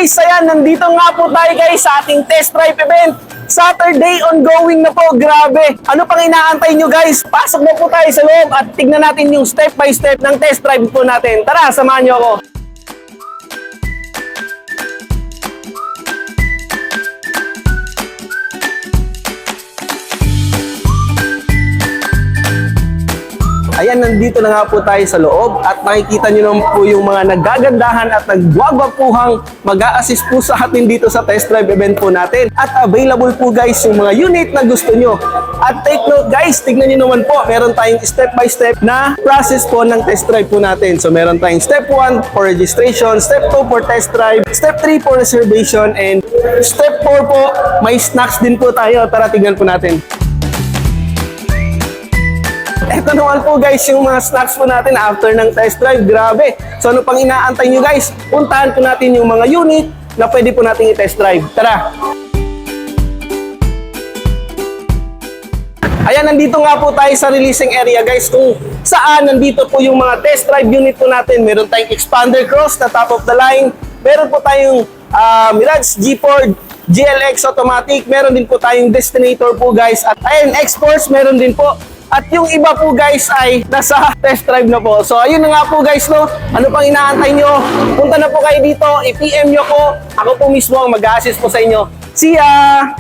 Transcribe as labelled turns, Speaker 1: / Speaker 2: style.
Speaker 1: guys, ayan, nandito nga po tayo guys sa ating test drive event. Saturday ongoing na po, grabe. Ano pang inaantay nyo guys? Pasok na po tayo sa loob at tignan natin yung step by step ng test drive po natin. Tara, samahan nyo ako. Ayan, nandito na nga po tayo sa loob at makikita nyo naman po yung mga nagagandahan at nagwagwapuhang mag-a-assist po sa atin dito sa test drive event po natin. At available po guys yung mga unit na gusto nyo. At take note guys, tignan nyo naman po, meron tayong step by step na process po ng test drive po natin. So meron tayong step 1 for registration, step 2 for test drive, step 3 for reservation, and step 4 po, may snacks din po tayo. Tara, tignan po natin. Ito naman po guys yung mga snacks po natin after ng test drive. Grabe. So ano pang inaantay nyo guys? Puntahan po natin yung mga unit na pwede po natin i-test drive. Tara! Ayan, nandito nga po tayo sa releasing area guys, kung saan nandito po yung mga test drive unit po natin. Meron tayong Expander Cross na top of the line. Meron po tayong Mirage G4 GLX Automatic. Meron din po tayong Destinator po guys. At ayun, X-Force meron din po. At yung iba po guys ay nasa test drive na po. So ayun na nga po guys, no. Ano pang inaantay nyo? Punta na po kayo dito, i-PM nyo ko. Ako po mismo ang mag-a-assist po sa inyo. See ya!